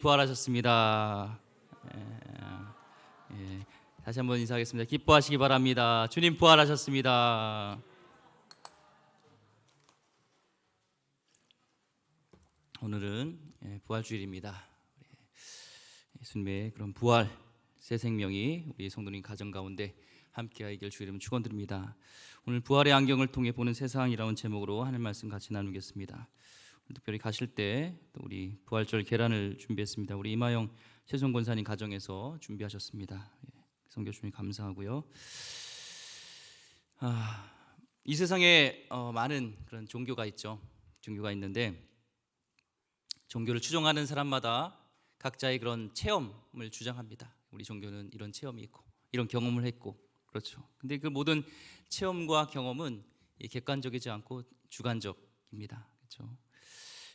부활하셨습니다. 다시 한번 인사하겠습니다. 기뻐하시기 바랍니다. 주님 부활하셨습니다. 오늘은 부활주일입니다. 예수님의 그런 부활, 새 생명이 우리 성도님 가정 가운데 함께하길 주 이름 축원드립니다. 오늘 부활의 안경을 통해 보는 세상이라는 제목으로 하늘 말씀 같이 나누겠습니다. 특별히 가실 때 또 우리 부활절 계란을 준비했습니다. 우리 이마영 최종 권사님 가정에서 준비하셨습니다. 성교 주님 감사하고요. 이 세상에 많은 그런 종교가 있죠. 종교가 있는데 종교를 추종하는 사람마다 각자의 그런 체험을 주장합니다. 우리 종교는 이런 체험이 있고 이런 경험을 했고 그렇죠. 근데 그 모든 체험과 경험은 객관적이지 않고 주관적입니다. 그렇죠.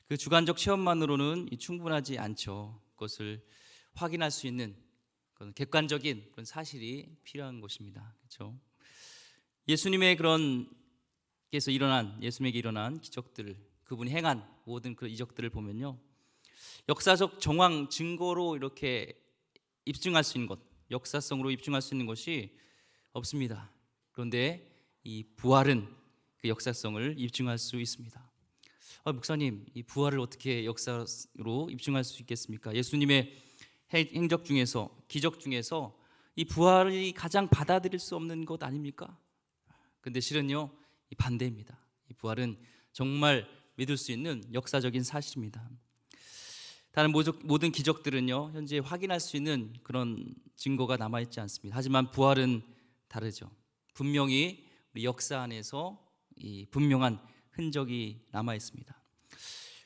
그 주관적 체험만으로는 충분하지 않죠. 그것을 확인할 수 있는 그런 객관적인 그런 사실이 필요한 것입니다. 그렇죠. 예수님의 예수님에게 일어난 기적들, 그분이 행한 모든 그 이적들을 보면요, 역사적 정황 증거로 이렇게 입증할 수 있는 것, 역사성으로 입증할 수 있는 것이 없습니다. 그런데 이 부활은 그 역사성을 입증할 수 있습니다. 목사님, 이 부활을 어떻게 역사로 입증할 수 있겠습니까? 예수님의 행적 중에서, 기적 중에서 이 부활이 가장 받아들일 수 없는 것 아닙니까? 근데 실은요, 이 반대입니다. 이 부활은 정말 믿을 수 있는 역사적인 사실입니다. 다른 모든 기적들은요, 현재 확인할 수 있는 그런 증거가 남아있지 않습니다. 하지만 부활은 다르죠. 분명히 우리 역사 안에서 이 분명한 흔적이 남아있습니다.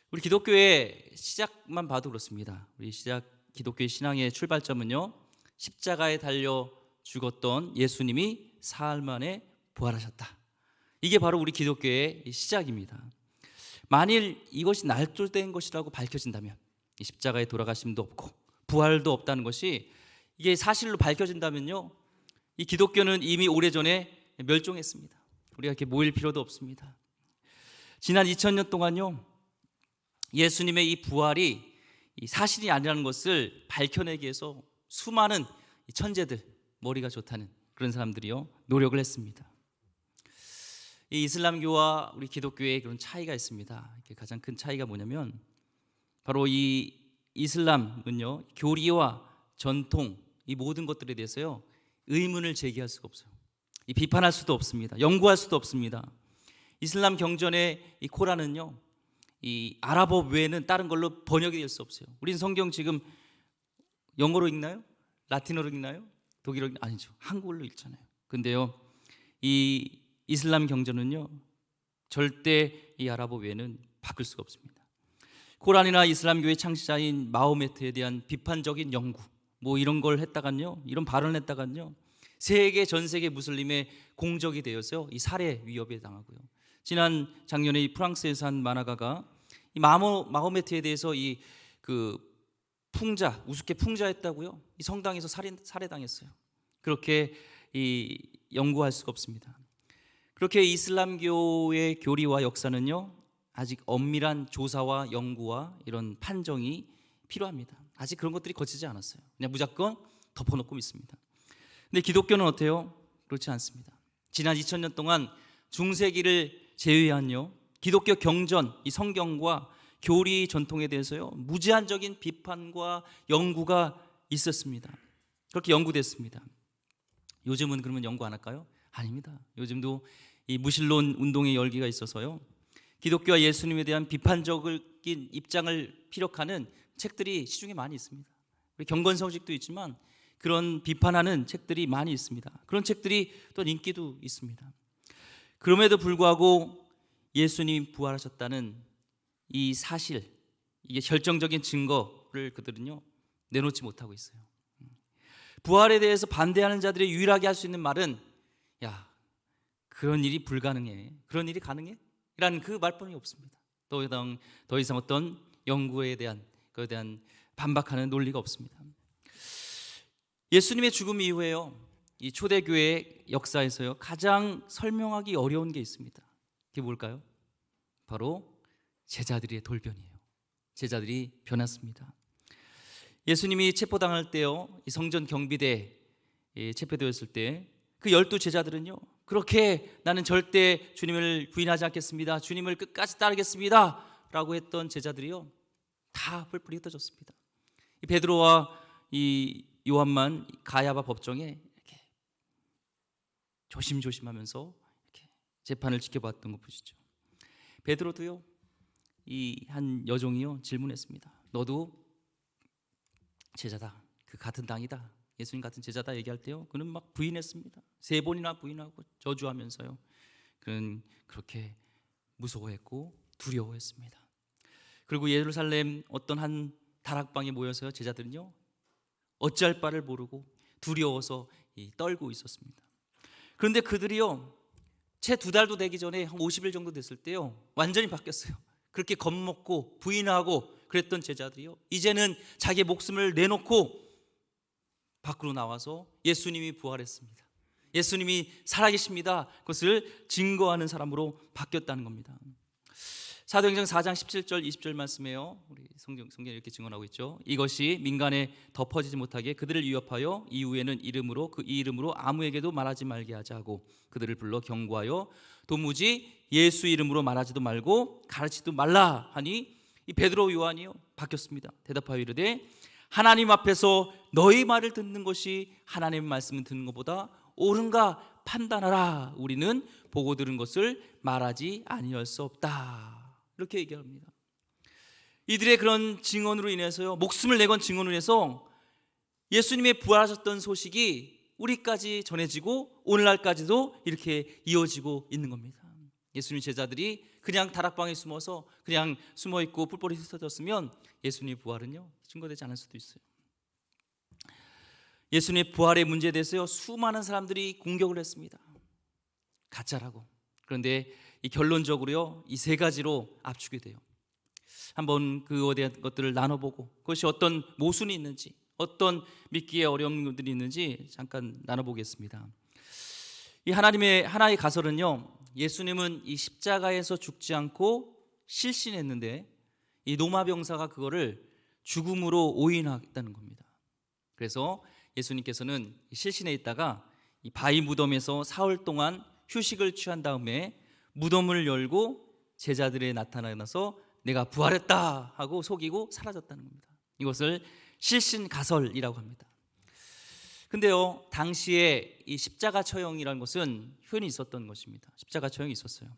우리 기독교의 시작만 봐도 그렇습니다. 우리 기독교의 신앙의 출발점은요, 십자가에 달려 죽었던 예수님이 사흘 만에 부활하셨다. 이게 바로 우리 기독교의 시작입니다. 만일 이것이 날조된 것이라고 밝혀진다면, 이 십자가에 돌아가심도 없고 부활도 없다는 것이 이게 사실로 밝혀진다면요, 이 기독교는 이미 오래전에 멸종했습니다. 우리가 이렇게 모일 필요도 없습니다. 지난 2000년 동안요, 예수님의 이 부활이 사실이 아니라는 것을 밝혀내기 위해서 수많은 천재들, 머리가 좋다는 그런 사람들이요, 노력을 했습니다. 이 이슬람교와 우리 기독교의 그런 차이가 있습니다. 가장 큰 차이가 뭐냐면 바로 이 이슬람은요, 교리와 전통, 이 모든 것들에 대해서요, 의문을 제기할 수가 없어요. 이 비판할 수도 없습니다. 연구할 수도 없습니다. 이슬람 경전의 이 코란은요, 이 아랍어 외에는 다른 걸로 번역이 될 수 없어요. 우린 성경 지금 영어로 읽나요? 라틴어로 읽나요? 독일어로 아니죠. 한국어로 읽잖아요. 근데요, 이 이슬람 경전은요, 절대 이 아랍어 외에는 바꿀 수가 없습니다. 코란이나 이슬람교의 창시자인 마호메트에 대한 비판적인 연구, 이런 걸 했다간요, 이런 발언을 했다간요, 전 세계 무슬림의 공적이 되어서요, 이 살해 위협에 당하고요. 지난 작년에 이 프랑스에서 한 만화가가 이 마호메트에 대해서 우습게 풍자했다고요, 이 성당에서 살해당했어요. 그렇게 연구할 수가 없습니다. 그렇게 이슬람교의 교리와 역사는요, 아직 엄밀한 조사와 연구와 이런 판정이 필요합니다. 아직 그런 것들이 거치지 않았어요. 그냥 무조건 덮어놓고 있습니다. 근데 기독교는 어때요? 그렇지 않습니다. 지난 2000년 동안 중세기를 제외한요, 기독교 경전, 이 성경과 교리 전통에 대해서요, 무제한적인 비판과 연구가 있었습니다. 그렇게 연구됐습니다. 요즘은 그러면 연구 안 할까요? 아닙니다. 요즘도 이 무신론 운동의 열기가 있어서요, 기독교와 예수님에 대한 비판적인 입장을 피력하는 책들이 시중에 많이 있습니다. 우리 경건성식도 있지만 그런 비판하는 책들이 많이 있습니다. 그런 책들이 또 인기도 있습니다. 그럼에도 불구하고 예수님이 부활하셨다는 이 사실, 이게 결정적인 증거를 그들은요, 내놓지 못하고 있어요. 부활에 대해서 반대하는 자들이 유일하게 할 수 있는 말은, 야, 그런 일이 불가능해, 그런 일이 가능해? 라는 그 말뿐이 없습니다. 더 이상 어떤 연구에 대한, 그에 대한 반박하는 논리가 없습니다. 예수님의 죽음 이후에요, 이 초대교회 역사에서요, 가장 설명하기 어려운 게 있습니다. 그게 뭘까요? 바로 제자들의 돌변이에요. 제자들이 변했습니다. 예수님이 체포당할 때요, 이 성전 경비대에 체포되었을 때 그 12제자들은요, 그렇게 나는 절대 주님을 부인하지 않겠습니다, 주님을 끝까지 따르겠습니다 라고 했던 제자들이요, 다 뿔뿔이 흩어졌습니다. 이 베드로와 이 요한만 가야바 법정에 이렇게 조심조심하면서 이렇게 재판을 지켜봤던 거 보시죠. 베드로도요, 이 한 여종이요 질문했습니다. 너도 제자다, 그 같은 당이다, 예수님 같은 제자다 얘기할 때요, 그는 막 부인했습니다. 3번이나 부인하고 저주하면서요, 그는 그렇게 무서워했고 두려워했습니다. 그리고 예루살렘 어떤 한 다락방에 모여서요, 제자들은요 어찌할 바를 모르고 두려워서 떨고 있었습니다. 그런데 그들이요, 채 2달도 되기 전에 한 50일 정도 됐을 때요, 완전히 바뀌었어요. 그렇게 겁먹고 부인하고 그랬던 제자들이요, 이제는 자기의 목숨을 내놓고 밖으로 나와서 예수님이 부활했습니다, 예수님이 살아계십니다, 그것을 증거하는 사람으로 바뀌었다는 겁니다. 사도행전 4장 17절 20절 말씀에요, 우리 성경에 이렇게 증언하고 있죠. 이것이 민간에 덮어지지 못하게 그들을 위협하여 이후에는 그 이름으로 아무에게도 말하지 말게 하자 하고 그들을 불러 경고하여 도무지 예수 이름으로 말하지도 말고 가르치지도 말라 하니, 이 베드로 요한이요 바뀌었습니다. 대답하여 이르되 하나님 앞에서 너희 말을 듣는 것이 하나님의 말씀을 듣는 것보다 옳은가 판단하라. 우리는 보고 들은 것을 말하지 아니할 수 없다. 이렇게 얘기합니다. 이들의 그런 증언으로 인해서요, 목숨을 내건 증언으로 인해서 예수님의 부활하셨던 소식이 우리까지 전해지고 오늘날까지도 이렇게 이어지고 있는 겁니다. 예수님 제자들이 그냥 다락방에 숨어서 그냥 숨어있고 뿔뿔이 흩어졌으면 예수님의 부활은요 증거되지 않을 수도 있어요. 예수님의 부활의 문제에 대해서요 수많은 사람들이 공격을 했습니다. 가짜라고. 그런데 이 결론적으로요 이 3가지로 압축이 돼요. 한번 그거에 대한 것들을 나눠보고 그것이 어떤 모순이 있는지, 어떤 믿기에 어려움들이 있는지 잠깐 나눠보겠습니다. 이 하나의 가설은요, 예수님은 이 십자가에서 죽지 않고 실신했는데 이 로마 병사가 그거를 죽음으로 오인했다는 겁니다. 그래서 예수님께서는 실신해 있다가 이 바위 무덤에서 사흘 동안 휴식을 취한 다음에 무덤을 열고 제자들에 나타나서 내가 부활했다 하고 속이고 사라졌다는 겁니다. 이것을 실신가설이라고 합니다. 근데요, 당시에 이 십자가 처형이라는 것은 흔히 있었던 것입니다. 십자가 처형이 있었어요.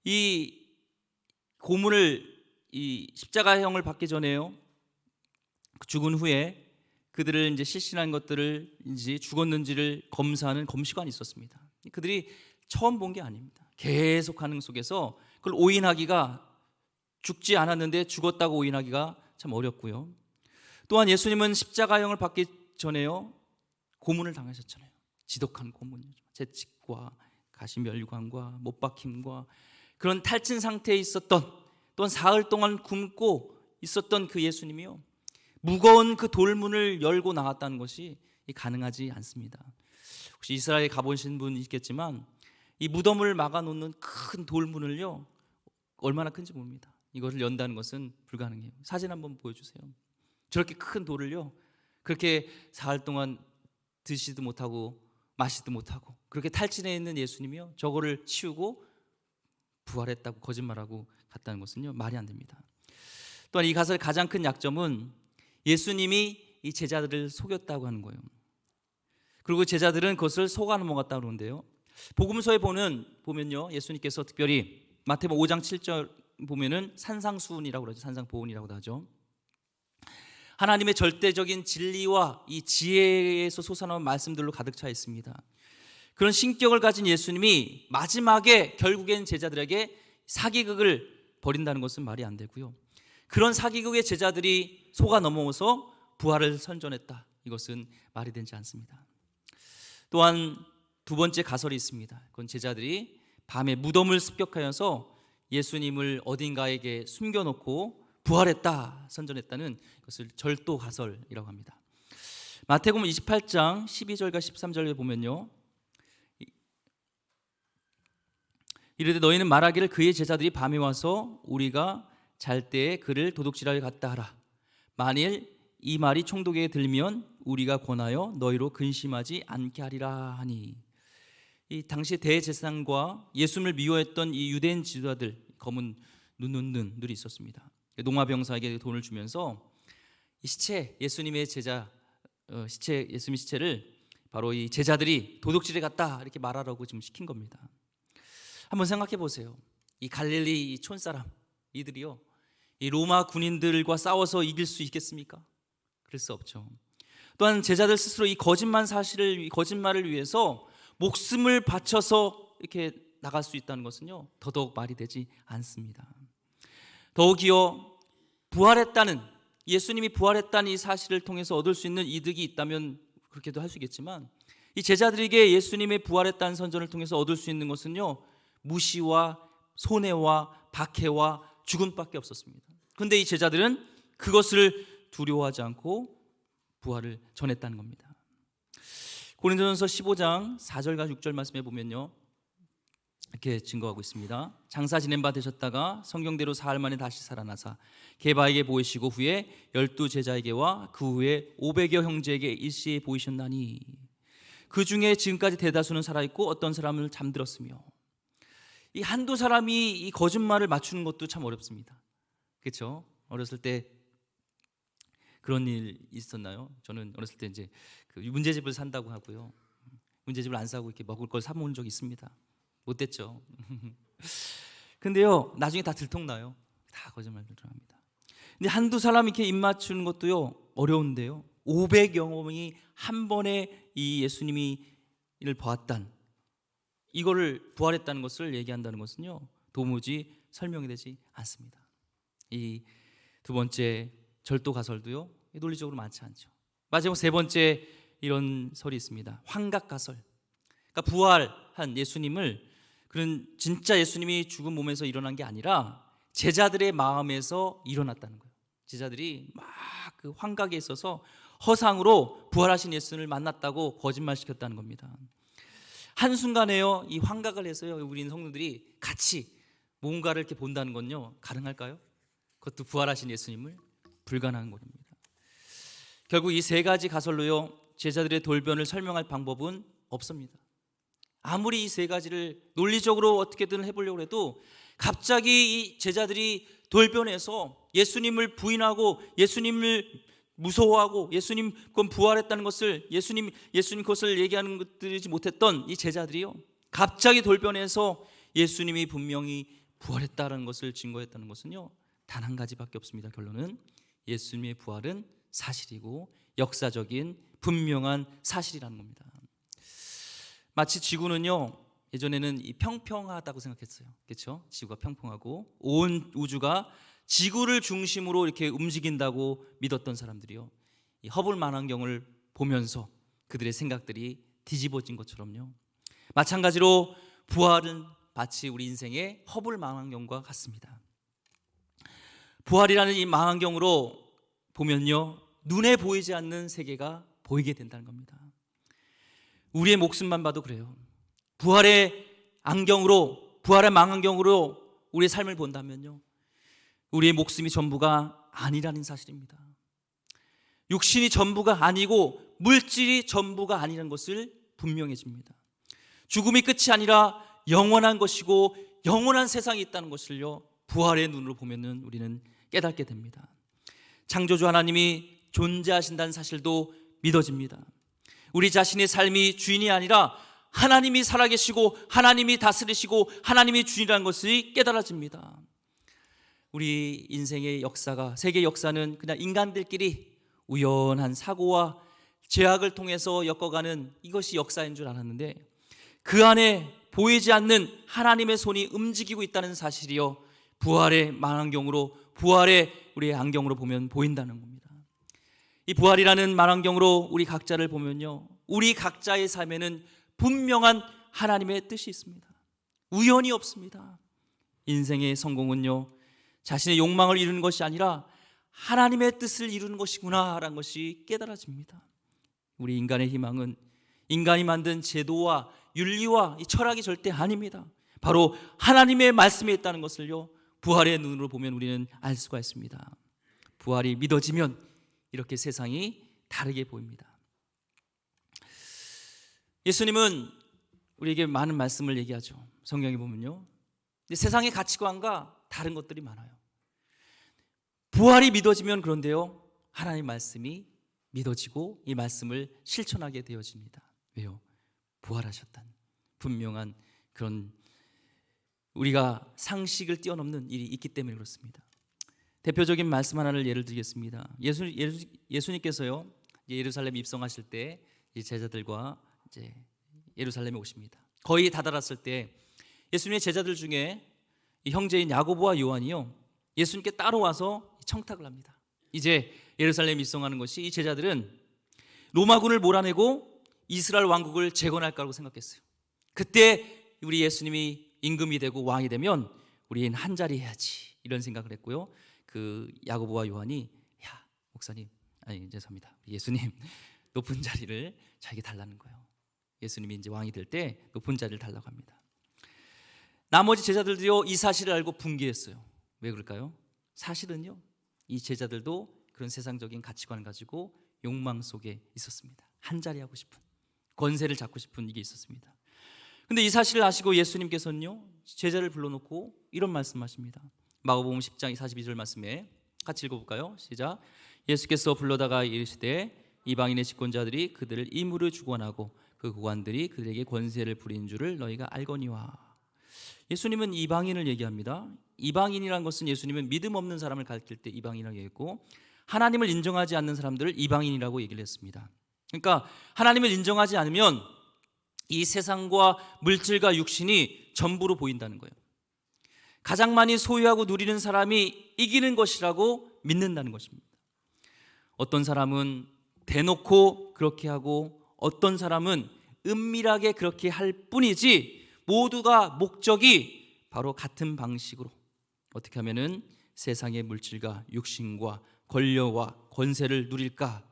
이 고문을, 이 십자가형을 받기 전에요, 죽은 후에 그들을 이제 실신한 것들을 이제 죽었는지를 검사하는 검시관이 있었습니다. 그들이 처음 본 게 아닙니다. 계속 하는 속에서 그걸 오인하기가, 죽지 않았는데 죽었다고 오인하기가 참 어렵고요. 또한 예수님은 십자가형을 받기 전에요 고문을 당하셨잖아요. 지독한 고문이죠. 채찍과 가시멸관과 못박힘과 그런 탈진 상태에 있었던, 또한 사흘 동안 굶고 있었던 그 예수님이요 무거운 그 돌문을 열고 나갔다는 것이 가능하지 않습니다. 혹시 이스라엘에 가보신 분 있겠지만 이 무덤을 막아놓는 큰 돌문을요 얼마나 큰지 모릅니다. 이것을 연다는 것은 불가능해요. 사진 한번 보여주세요. 저렇게 큰 돌을요 그렇게 사흘 동안 드시도 못하고 마시도 못하고 그렇게 탈진해 있는 예수님이요 저거를 치우고 부활했다고 거짓말하고 갔다는 것은요 말이 안 됩니다. 또한 이 가설의 가장 큰 약점은 예수님이 이 제자들을 속였다고 하는 거예요. 그리고 제자들은 그것을 속아 넘어갔다고 그러는데요, 복음서에 보면요 예수님께서 특별히 마태복음 5장 7절 보면은 산상수훈이라고 그러죠. 산상보훈이라고도 하죠. 하나님의 절대적인 진리와 이 지혜에서 솟아나온 말씀들로 가득 차 있습니다. 그런 신격을 가진 예수님이 마지막에 결국엔 제자들에게 사기극을 벌인다는 것은 말이 안 되고요, 그런 사기극의 제자들이 속아 넘어서 부활을 선전했다, 이것은 말이 되지 않습니다. 또한 2번째 가설이 있습니다. 그건 제자들이 밤에 무덤을 습격하여서 예수님을 어딘가에게 숨겨놓고 부활했다 선전했다는 것을 절도 가설이라고 합니다. 마태복음 28장 12절과 13절에 보면요, 이르되 너희는 말하기를 그의 제자들이 밤에 와서 우리가 잘 때에 그를 도둑질하여 갔다 하라. 만일 이 말이 총독에게 들리면 우리가 권하여 너희로 근심하지 않게 하리라 하니. 이 당시 대제사장과 예수님을 미워했던 이 유대인 지도자들, 검은 눈들이 있었습니다. 노마병사에게 돈을 주면서 이 시체, 예수님의 시체를 바로 이 제자들이 도둑질해 갔다 이렇게 말하라고 지금 시킨 겁니다. 한번 생각해 보세요. 이 갈릴리 이 촌사람 이들이요, 이 로마 군인들과 싸워서 이길 수 있겠습니까? 그럴 수 없죠. 또한 제자들 스스로 이 거짓말을 위해서 목숨을 바쳐서 이렇게 나갈 수 있다는 것은요, 더더욱 말이 되지 않습니다. 더욱이요, 예수님이 부활했다는 이 사실을 통해서 얻을 수 있는 이득이 있다면 그렇게도 할 수 있겠지만, 이 제자들에게 예수님의 부활했다는 선전을 통해서 얻을 수 있는 것은요, 무시와 손해와 박해와 죽음밖에 없었습니다. 그런데 이 제자들은 그것을 두려워하지 않고 부활을 전했다는 겁니다. 고린도전서 15장 4절과 6절 말씀에 보면요, 이렇게 증거하고 있습니다. 장사 지낸 바 되셨다가 성경대로 사흘 만에 다시 살아나사 게바에게 보이시고 후에 12 제자에게와 그 후에 500여 형제에게 일시에 보이셨나니 그 중에 지금까지 대다수는 살아있고 어떤 사람은 잠들었으며. 이 한두 사람이 이 거짓말을 맞추는 것도 참 어렵습니다. 그렇죠? 어렸을 때 그런 일 있었나요? 저는 어렸을 때 이제 그 문제집을 산다고 하고요, 문제집을 안 사고 이렇게 먹을 걸 사 먹은 적이 있습니다. 못됐죠. 근데요, 나중에 다 들통나요. 다 거짓말들 합니다. 근데 한두 사람 이렇게 입 맞추는 것도요 어려운데요, 500여 명이 한 번에 이 예수님이 이를 보았단, 이거를 부활했다는 것을 얘기한다는 것은요 도무지 설명이 되지 않습니다. 이 두 번째 절도 가설도요 논리적으로 많지 않죠. 마지막 세 번째 이런 설이 있습니다. 환각 가설. 그러니까 부활한 예수님을, 그런 진짜 예수님이 죽은 몸에서 일어난 게 아니라 제자들의 마음에서 일어났다는 거예요. 제자들이 막 그 환각에 있어서 허상으로 부활하신 예수님을 만났다고 거짓말시켰다는 겁니다. 한순간에요 이 환각을 해서요 우리 성도들이 같이 뭔가를 이렇게 본다는 건요 가능할까요? 그것도 부활하신 예수님을? 불가능한 겁니다. 결국 이 세 가지 가설로요 제자들의 돌변을 설명할 방법은 없습니다. 아무리 이 세 가지를 논리적으로 어떻게든 해보려고 해도 갑자기 이 제자들이 돌변해서 예수님을 부인하고 예수님을 무서워하고 예수님 그건 부활했다는 것을 예수님 그것을 얘기하는 것들이지 못했던 이 제자들이요 갑자기 돌변해서 예수님이 분명히 부활했다는 것을 증거했다는 것은요 단 한 가지밖에 없습니다. 결론은 예수님의 부활은 사실이고 역사적인 분명한 사실이라는 겁니다. 마치 지구는요 예전에는 이 평평하다고 생각했어요. 그렇죠? 지구가 평평하고 온 우주가 지구를 중심으로 이렇게 움직인다고 믿었던 사람들이요 이 허블 망원경을 보면서 그들의 생각들이 뒤집어진 것처럼요, 마찬가지로 부활은 마치 우리 인생의 허블 망원경과 같습니다. 부활이라는 이 망원경으로 보면요 눈에 보이지 않는 세계가 보이게 된다는 겁니다. 우리의 목숨만 봐도 그래요. 부활의 망원경으로 우리의 삶을 본다면요 우리의 목숨이 전부가 아니라는 사실입니다. 육신이 전부가 아니고 물질이 전부가 아니라는 것을 분명해집니다. 죽음이 끝이 아니라 영원한 것이고 영원한 세상이 있다는 것을요 부활의 눈으로 보면은 우리는 깨닫게 됩니다. 창조주 하나님이 존재하신다는 사실도 믿어집니다. 우리 자신의 삶이 주인이 아니라 하나님이 살아계시고 하나님이 다스리시고 하나님이 주인이라는 것이 깨달아집니다. 우리 인생의 역사가, 세계 역사는 그냥 인간들끼리 우연한 사고와 죄악을 통해서 엮어가는 이것이 역사인 줄 알았는데 그 안에 보이지 않는 하나님의 손이 움직이고 있다는 사실이요 부활의 망원경으로, 부활의 우리의 안경으로 보면 보인다는 겁니다. 이 부활이라는 망원경으로 우리 각자를 보면요 우리 각자의 삶에는 분명한 하나님의 뜻이 있습니다. 우연이 없습니다. 인생의 성공은요 자신의 욕망을 이루는 것이 아니라 하나님의 뜻을 이루는 것이구나라는 것이 깨달아집니다. 우리 인간의 희망은 인간이 만든 제도와 윤리와 이 철학이 절대 아닙니다. 바로 하나님의 말씀에 있다는 것을요 부활의 눈으로 보면 우리는 알 수가 있습니다. 부활이 믿어지면 이렇게 세상이 다르게 보입니다. 예수님은 우리에게 많은 말씀을 얘기하죠. 성경에 보면요, 근데 세상의 가치관과 다른 것들이 많아요. 부활이 믿어지면 그런데요, 하나님의 말씀이 믿어지고 이 말씀을 실천하게 되어집니다. 왜요? 부활하셨다는 분명한 그런 우리가 상식을 뛰어넘는 일이 있기 때문에 그렇습니다. 대표적인 말씀 하나를 예를 들겠습니다. 예수님께서요, 예루살렘에 입성하실 때 이 제자들과 이제 예루살렘에 오십니다. 거의 다다랐을 때 예수님의 제자들 중에 이 형제인 야고보와 요한이요, 예수님께 따라와서 청탁을 합니다. 이제 예루살렘에 입성하는 것이 이 제자들은 로마군을 몰아내고 이스라엘 왕국을 재건할 거라고 생각했어요. 그때 우리 예수님이 임금이 되고 왕이 되면 우리는 한 자리 해야지, 이런 생각을 했고요. 그 야고보와 요한이, 야 목사님, 아니 죄송합니다, 예수님 높은 자리를 자기게 달라는 거예요. 예수님이 이제 왕이 될 때 높은 자리를 달라고 합니다. 나머지 제자들도요, 이 사실을 알고 분개했어요. 왜 그럴까요? 사실은요, 이 제자들도 그런 세상적인 가치관을 가지고 욕망 속에 있었습니다. 한 자리 하고 싶은, 권세를 잡고 싶은 이게 있었습니다. 근데 이 사실을 아시고 예수님께서는요, 제자를 불러놓고 이런 말씀하십니다. 마가복음 10장 42절 말씀에 같이 읽어볼까요? 시작. 예수께서 불러다가 이르시되 이방인의 집권자들이 그들을 임으로 주관하고 그 고관들이 그들에게 권세를 부린 줄을 너희가 알거니와. 예수님은 이방인을 얘기합니다. 이방인이란 것은 예수님은 믿음 없는 사람을 가르칠 때 이방인이라고 얘기했고, 하나님을 인정하지 않는 사람들을 이방인이라고 얘기를 했습니다. 그러니까 하나님을 인정하지 않으면 이 세상과 물질과 육신이 전부로 보인다는 거예요. 가장 많이 소유하고 누리는 사람이 이기는 것이라고 믿는다는 것입니다. 어떤 사람은 대놓고 그렇게 하고 어떤 사람은 은밀하게 그렇게 할 뿐이지, 모두가 목적이 바로 같은 방식으로 어떻게 하면은 세상의 물질과 육신과 권력과 권세를 누릴까,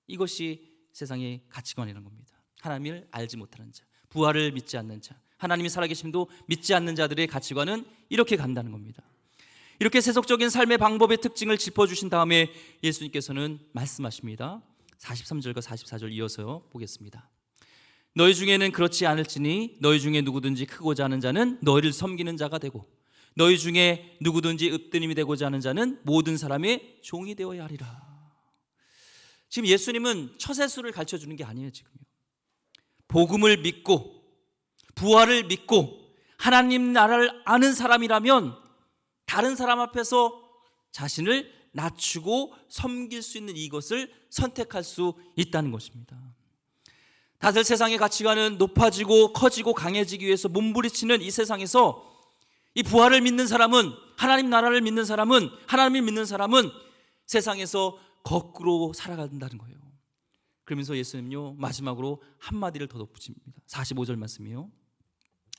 이것이 세상의 가치관이라는 겁니다. 하나님을 알지 못하는 자, 부활을 믿지 않는 자, 하나님이 살아계심도 믿지 않는 자들의 가치관은 이렇게 간다는 겁니다. 이렇게 세속적인 삶의 방법의 특징을 짚어주신 다음에 예수님께서는 말씀하십니다. 43절과 44절 이어서 보겠습니다. 너희 중에는 그렇지 않을지니 너희 중에 누구든지 크고자 하는 자는 너희를 섬기는 자가 되고 너희 중에 누구든지 읍드님이 되고자 하는 자는 모든 사람의 종이 되어야 하리라. 지금 예수님은 처세술을 가르쳐주는 게 아니에요. 지금요, 복음을 믿고 부활을 믿고 하나님 나라를 아는 사람이라면 다른 사람 앞에서 자신을 낮추고 섬길 수 있는 이것을 선택할 수 있다는 것입니다. 다들 세상의 가치관은 높아지고 커지고 강해지기 위해서 몸부리치는 이 세상에서 이 부활을 믿는 사람은, 하나님 나라를 믿는 사람은, 하나님을 믿는 사람은 세상에서 거꾸로 살아간다는 거예요. 그러면서 예수님요, 마지막으로 한마디를 더 덧붙입니다. 45절 말씀이요,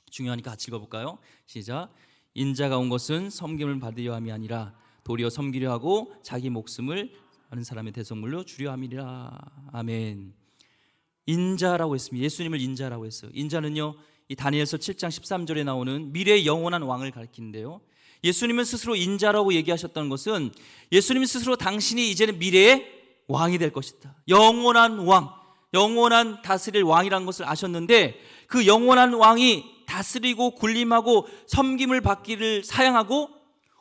중요하니까 같이 읽어볼까요? 시작. 인자가 온 것은 섬김을 받으려 함이 아니라 도리어 섬기려 하고 자기 목숨을 많은 사람의 대속물로 주려 함이라. 아멘. 인자라고 했습니다. 예수님을 인자라고 했어요. 인자는요, 이 다니엘서 7장 13절에 나오는 미래의 영원한 왕을 가리키는데요, 예수님은 스스로 인자라고 얘기하셨다는 것은 예수님 스스로 당신이 이제는 미래의 왕이 될 것이다, 영원한 왕, 영원한 다스릴 왕이라는 것을 아셨는데, 그 영원한 왕이 다스리고 군림하고 섬김을 받기를 사양하고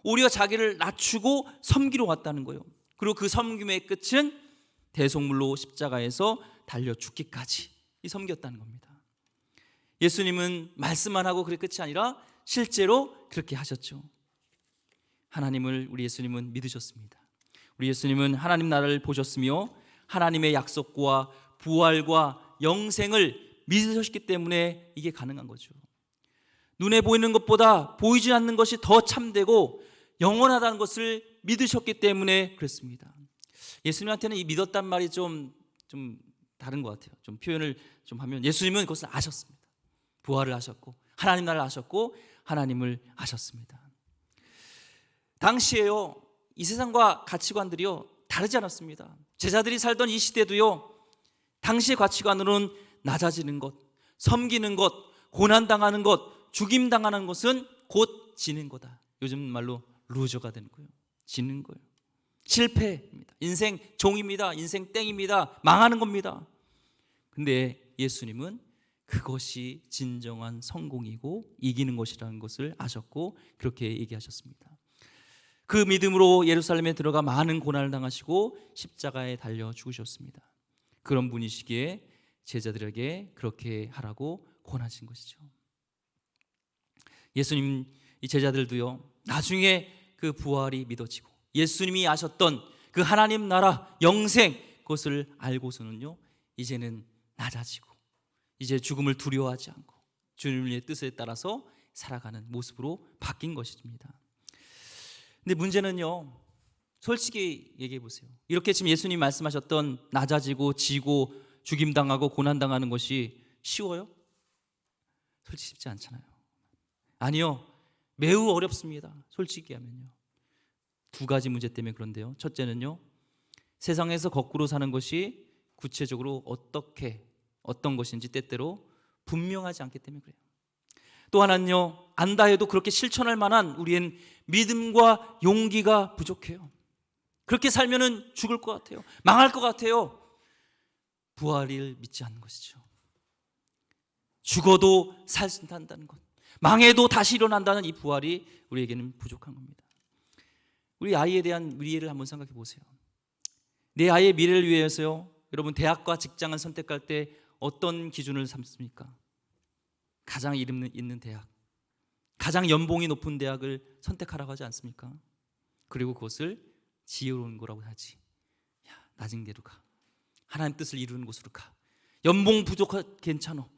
오히려 자기를 낮추고 섬기러 왔다는 거예요. 그리고 그 섬김의 끝은 대속물로 십자가에서 달려 죽기까지 이 섬겼다는 겁니다. 예수님은 말씀만 하고 그게 끝이 아니라 실제로 그렇게 하셨죠. 하나님을 우리 예수님은 믿으셨습니다. 우리 예수님은 하나님 나라를 보셨으며 하나님의 약속과 부활과 영생을 믿으셨기 때문에 이게 가능한 거죠. 눈에 보이는 것보다 보이지 않는 것이 더 참되고 영원하다는 것을 믿으셨기 때문에 그렇습니다. 예수님한테는 이 믿었단 말이 좀 다른 것 같아요. 좀 표현을 좀 하면 예수님은 그것을 아셨습니다. 부활을 하셨고 하나님 나라를 아셨고 하나님을 아셨습니다. 당시에요, 이 세상과 가치관들이요 다르지 않았습니다. 제자들이 살던 이 시대도요, 당시의 가치관으로는 낮아지는 것, 섬기는 것, 고난당하는 것, 죽임당하는 것은 곧 지는 거다. 요즘 말로 루저가 되는 거예요. 지는 거예요. 실패입니다. 인생 종입니다. 인생 땡입니다. 망하는 겁니다. 근데 예수님은 그것이 진정한 성공이고 이기는 것이라는 것을 아셨고 그렇게 얘기하셨습니다. 그 믿음으로 예루살렘에 들어가 많은 고난을 당하시고 십자가에 달려 죽으셨습니다. 그런 분이시기에 제자들에게 그렇게 하라고 권하신 것이죠. 예수님 이 제자들도요, 나중에 그 부활이 믿어지고 예수님이 아셨던 그 하나님 나라 영생 그것을 알고서는요, 이제는 낮아지고 이제 죽음을 두려워하지 않고 주님의 뜻에 따라서 살아가는 모습으로 바뀐 것입니다. 근데 문제는요, 솔직히 얘기해 보세요. 이렇게 지금 예수님 말씀하셨던 낮아지고 지고 죽임당하고 고난당하는 것이 쉬워요? 솔직히 쉽지 않잖아요. 아니요, 매우 어렵습니다. 솔직히 하면요. 두 가지 문제 때문에 그런데요. 첫째는요, 세상에서 거꾸로 사는 것이 구체적으로 어떤 것인지 때때로 분명하지 않기 때문에 그래요. 또 하나는요, 안다 해도 그렇게 실천할 만한 우리의 믿음과 용기가 부족해요. 그렇게 살면은 죽을 것 같아요. 망할 것 같아요. 부활을 믿지 않는 것이죠. 죽어도 살신다는 것, 망해도 다시 일어난다는 이 부활이 우리에게는 부족한 겁니다. 우리 아이에 대한 미래를 한번 생각해 보세요. 내 아이의 미래를 위해서요, 여러분 대학과 직장을 선택할 때 어떤 기준을 삼습니까? 가장 이름 있는 대학, 가장 연봉이 높은 대학을 선택하라고 하지 않습니까? 그리고 그것을 지혜로운 거라고 하지. 야, 낮은 데로 가. 하나님 뜻을 이루는 곳으로 가. 연봉 부족하 괜찮아.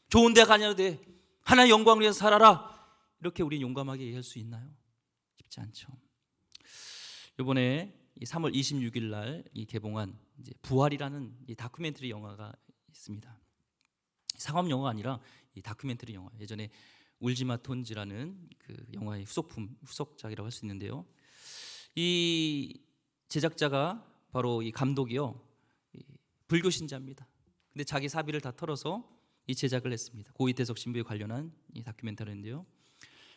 좋은 대학 아니어도 돼. 하나님의 영광을 위해서 살아라. 이렇게 우리 용감하게 얘기할 수 있나요? 쉽지 않죠. 이번에 3월 26일 날 개봉한 이제 부활이라는 이 다큐멘터리 영화가 있습니다. 상업 영화가 아니라 이 다큐멘터리 영화. 예전에 울지마 톤즈라는 그 영화의 후속작이라고 할 수 있는데요. 이 제작자가 바로 이 감독이요, 불교 신자입니다. 근데 자기 사비를 다 털어서 이 제작을 했습니다. 고이태석 신부에 관련한 이 다큐멘터리인데요.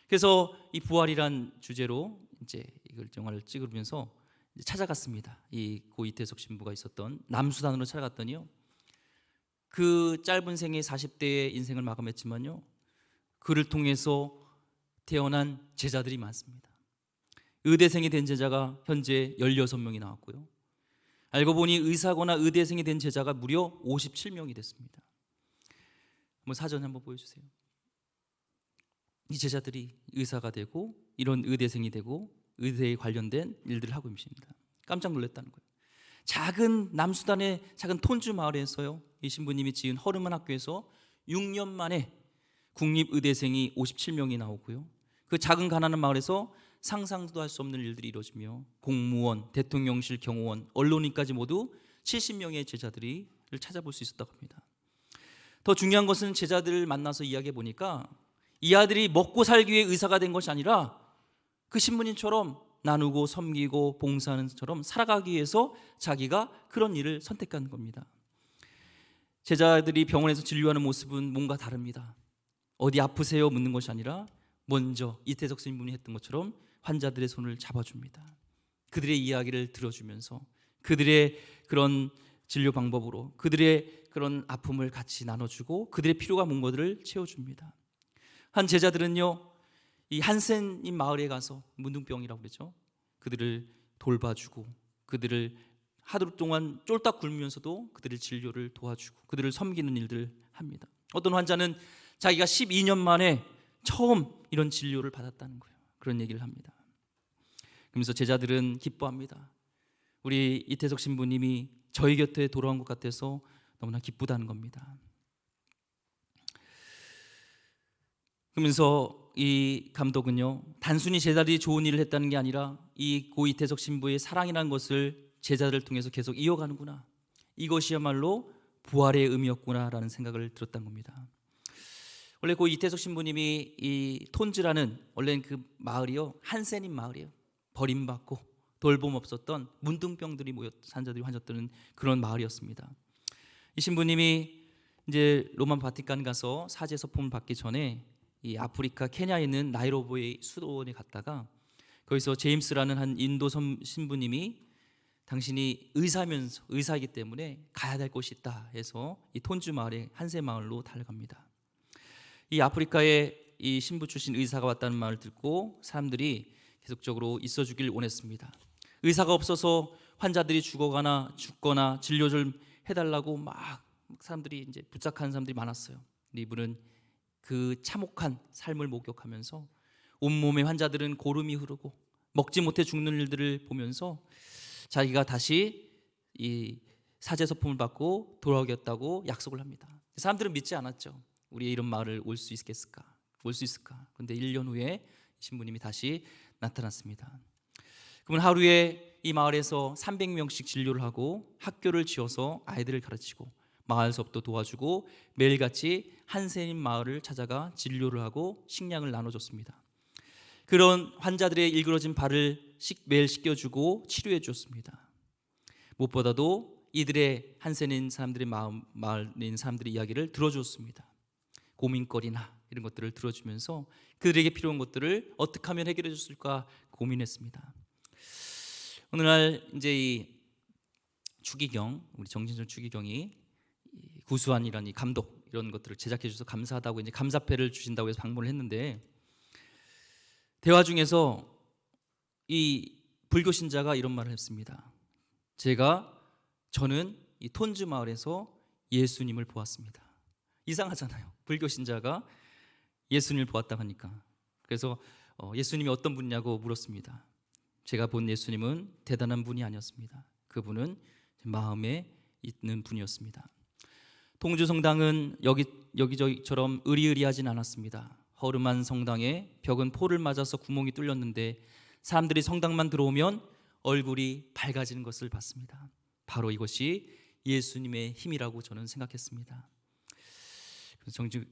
그래서 이 부활이란 주제로 이제 이걸 영화를 찍으면서 찾아갔습니다. 이 고이태석 신부가 있었던 남수단으로 찾아갔더니요, 그 짧은 생애 40대의 인생을 마감했지만요, 그를 통해서 태어난 제자들이 많습니다. 의대생이 된 제자가 현재 16명이 나왔고요, 알고 보니 의사거나 의대생이 된 제자가 무려 57명이 됐습니다. 한번 사전 한번 보여주세요. 이 제자들이 의사가 되고 이런 의대생이 되고 의대에 관련된 일들을 하고 있습니다. 깜짝 놀랐다는 거예요. 작은 남수단의 작은 톤주 마을에서요, 이 신부님이 지은 허름한 학교에서 6년 만에 국립의대생이 57명이 나오고요, 그 작은 가난한 마을에서 상상도 할 수 없는 일들이 이루어지며 공무원, 대통령실 경호원, 언론인까지 모두 70명의 제자들을 찾아볼 수 있었다고 합니다. 더 중요한 것은 제자들을 만나서 이야기해 보니까 이 아들이 먹고 살기 위해 의사가 된 것이 아니라 그 신부님처럼 나누고 섬기고 봉사하는 것처럼 살아가기 위해서 자기가 그런 일을 선택하는 겁니다. 제자들이 병원에서 진료하는 모습은 뭔가 다릅니다. 어디 아프세요? 묻는 것이 아니라 먼저 이태석 신부님이 했던 것처럼 환자들의 손을 잡아줍니다. 그들의 이야기를 들어주면서 그들의 그런 진료 방법으로 그들의 그런 아픔을 같이 나눠주고 그들의 필요가 뭔 것들을 채워줍니다. 한 제자들은요, 이 한센인 마을에 가서 문둥병이라고 그러죠. 그들을 돌봐주고 그들을 하루 동안 쫄딱 굶으면서도 그들의 진료를 도와주고 그들을 섬기는 일들을 합니다. 어떤 환자는 자기가 12년 만에 처음 이런 진료를 받았다는 거예요. 그런 얘기를 합니다. 그러면서 제자들은 기뻐합니다. 우리 이태석 신부님이 저희 곁에 돌아온 것 같아서 너무나 기쁘다는 겁니다. 그러면서 이 감독은요, 단순히 제자들이 좋은 일을 했다는 게 아니라 이 고 이태석 신부의 사랑이라는 것을 제자들을 통해서 계속 이어가는구나, 이것이야말로 부활의 의미였구나라는 생각을 들었던 겁니다. 원래 고 이태석 신부님이 이 톤즈라는 원래는 그 마을이요, 한센인 마을이에요. 버림받고 돌봄 없었던 문둥병들이 모여 산자들이 환자들은 그런 마을이었습니다. 이 신부님이 이제 로마 바티칸 가서 사제 서품을 받기 전에 이 아프리카 케냐에 있는 나이로비의 수도원에 갔다가 거기서 제임스라는 한 인도 신부님이 당신이 의사이기 때문에 가야 될 곳이 있다 해서 이 톤주 마을의 한세 마을로 달려갑니다. 이 아프리카에 이 신부 출신 의사가 왔다는 말을 듣고 사람들이 계속적으로 있어주길 원했습니다. 의사가 없어서 환자들이 죽거나 진료 좀 해달라고 막 사람들이 이제 부탁하는 사람들이 많았어요. 이분은 그 참혹한 삶을 목격하면서 온몸의 환자들은 고름이 흐르고 먹지 못해 죽는 일들을 보면서 자기가 다시 이 사제서품을 받고 돌아오겠다고 약속을 합니다. 사람들은 믿지 않았죠. 우리의 이런 마을을 올 수 있을까? 그런데 1년 후에 신부님이 다시 나타났습니다. 그분 하루에 이 마을에서 300명씩 진료를 하고 학교를 지어서 아이들을 가르치고 마을 사업도 도와주고 매일같이 한센인 마을을 찾아가 진료를 하고 식량을 나눠줬습니다. 그런 환자들의 일그러진 발을 매일 씻겨주고 치료해 주었습니다. 무엇보다도 이들의 한센인 사람들의 마을에 있는 사람들의 이야기를 들어주었습니다. 고민거리나 이런 것들을 들어주면서 그들에게 필요한 것들을 어떻게 하면 해결해 줬을까 고민했습니다. 어느 날 이제 이 추기경, 우리 정진선 추기경이 구수한이라는 이 감독 이런 것들을 제작해 주셔서 감사하다고 이제 감사패를 주신다고 해서 방문을 했는데, 대화 중에서 이 불교 신자가 이런 말을 했습니다. 저는 이 톤주 마을에서 예수님을 보았습니다. 이상하잖아요. 불교 신자가 예수님을 보았다고 하니까. 그래서 예수님이 어떤 분이냐고 물었습니다. 제가 본 예수님은 대단한 분이 아니었습니다. 그분은 마음에 있는 분이었습니다. 동주 성당은 여기저기처럼 으리으리하진 않았습니다. 허름한 성당에 벽은 포를 맞아서 구멍이 뚫렸는데 사람들이 성당만 들어오면 얼굴이 밝아지는 것을 봤습니다. 바로 이것이 예수님의 힘이라고 저는 생각했습니다.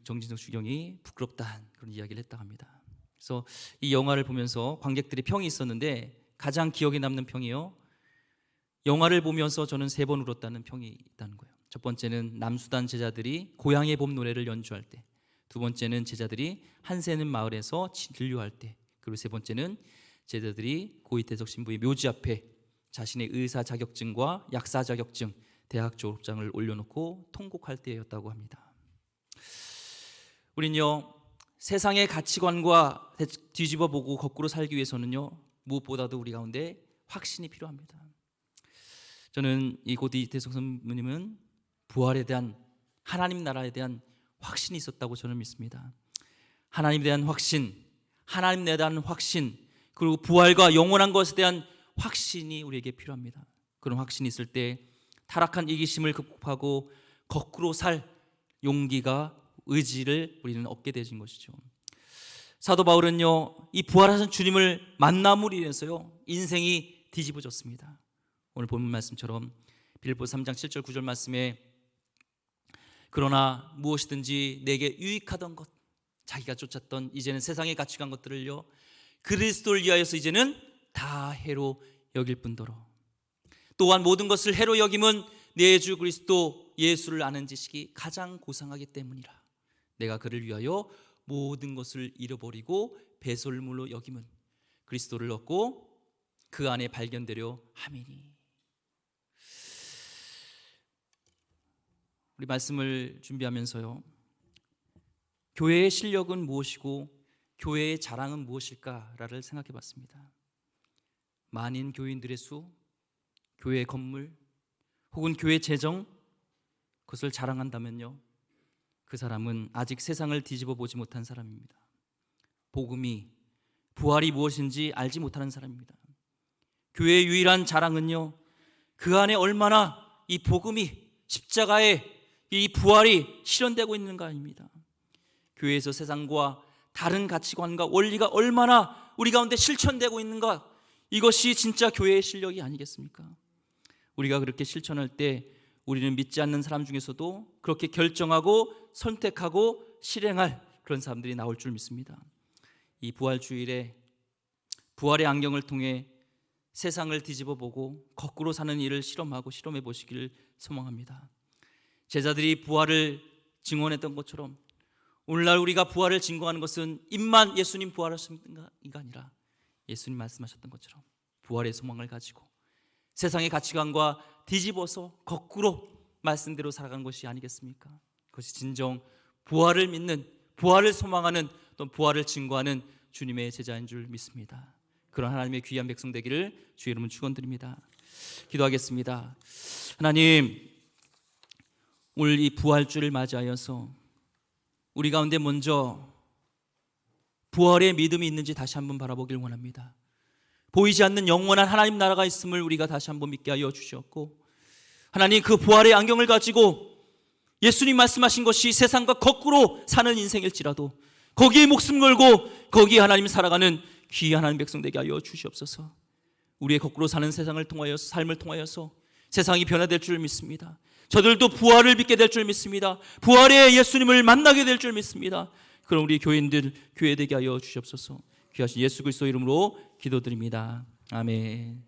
정진석 주경이 부끄럽다 그런 이야기를 했다고 합니다. 그래서 이 영화를 보면서 관객들의 평이 있었는데 가장 기억에 남는 평이요, 영화를 보면서 저는 3번 울었다는 평이 있다는 거예요. 첫 번째는 남수단 제자들이 고향의 봄 노래를 연주할 때, 두 번째는 제자들이 한센인 마을에서 진료할 때, 그리고 세 번째는 제자들이 고이태석 신부의 묘지 앞에 자신의 의사 자격증과 약사 자격증, 대학 졸업장을 올려놓고 통곡할 때였다고 합니다. 우린요, 세상의 가치관과 뒤집어 보고 거꾸로 살기 위해서는요, 무엇보다도 우리 가운데 확신이 필요합니다. 저는 이 고이태석 선부님은 부활에 대한, 하나님 나라에 대한 확신이 있었다고 저는 믿습니다. 하나님에 대한 확신, 하나님에 대한 확신, 그리고 부활과 영원한 것에 대한 확신이 우리에게 필요합니다. 그런 확신이 있을 때 타락한 이기심을 극복하고 거꾸로 살 용기가, 의지를 우리는 얻게 되는 것이죠. 사도 바울은요, 이 부활하신 주님을 만남으로 인해서요 인생이 뒤집어졌습니다. 오늘 본문 말씀처럼 빌립보 3장 7절 9절 말씀에 그러나 무엇이든지 내게 유익하던 것, 자기가 쫓았던 이제는 세상에 가치관 것들을요 그리스도를 위하여서 이제는 다 해로 여길 뿐더러, 또한 모든 것을 해로 여김은 내 주 그리스도 예수를 아는 지식이 가장 고상하기 때문이라. 내가 그를 위하여 모든 것을 잃어버리고 배설물로 여김은 그리스도를 얻고 그 안에 발견되려 함이니. 우리 말씀을 준비하면서요, 교회의 실력은 무엇이고 교회의 자랑은 무엇일까를 생각해 봤습니다. 많은 교인들의 수, 교회 건물, 혹은 교회 재정, 그것을 자랑한다면요, 그 사람은 아직 세상을 뒤집어 보지 못한 사람입니다. 복음이, 부활이 무엇인지 알지 못하는 사람입니다. 교회의 유일한 자랑은요, 그 안에 얼마나 이 복음이, 십자가의 이 부활이 실현되고 있는가입니다. 교회에서 세상과 다른 가치관과 원리가 얼마나 우리 가운데 실천되고 있는가, 이것이 진짜 교회의 실력이 아니겠습니까? 우리가 그렇게 실천할 때 우리는 믿지 않는 사람 중에서도 그렇게 결정하고 선택하고 실행할 그런 사람들이 나올 줄 믿습니다. 이 부활주일에 부활의 안경을 통해 세상을 뒤집어 보고 거꾸로 사는 일을 실험해 보시기를 소망합니다. 제자들이 부활을 증언했던 것처럼 오늘날 우리가 부활을 증거하는 것은 입만 예수님 부활하신가 아니라 예수님 말씀하셨던 것처럼 부활의 소망을 가지고 세상의 가치관과 뒤집어서 거꾸로 말씀대로 살아간 것이 아니겠습니까? 그것이 진정 부활을 믿는, 부활을 소망하는, 또 부활을 증거하는 주님의 제자인 줄 믿습니다. 그런 하나님의 귀한 백성 되기를 주의 이름으로 축원드립니다. 기도하겠습니다. 하나님, 오늘 이 부활주를 맞이하여서 우리 가운데 먼저 부활의 믿음이 있는지 다시 한번 바라보길 원합니다. 보이지 않는 영원한 하나님 나라가 있음을 우리가 다시 한번 믿게 하여 주셨고, 하나님 그 부활의 안경을 가지고 예수님 말씀하신 것이 세상과 거꾸로 사는 인생일지라도 거기에 목숨 걸고 거기에 하나님 살아가는 귀한 하나님 백성 되게 하여 주시옵소서. 우리의 거꾸로 사는 세상을 통하여서, 삶을 통하여서 세상이 변화될 줄 믿습니다. 저들도 부활을 믿게 될 줄 믿습니다. 부활의 예수님을 만나게 될 줄 믿습니다. 그럼 우리 교인들 교회 되게 하여 주시옵소서. 귀하신 예수 그리스도 이름으로 기도드립니다. 아멘.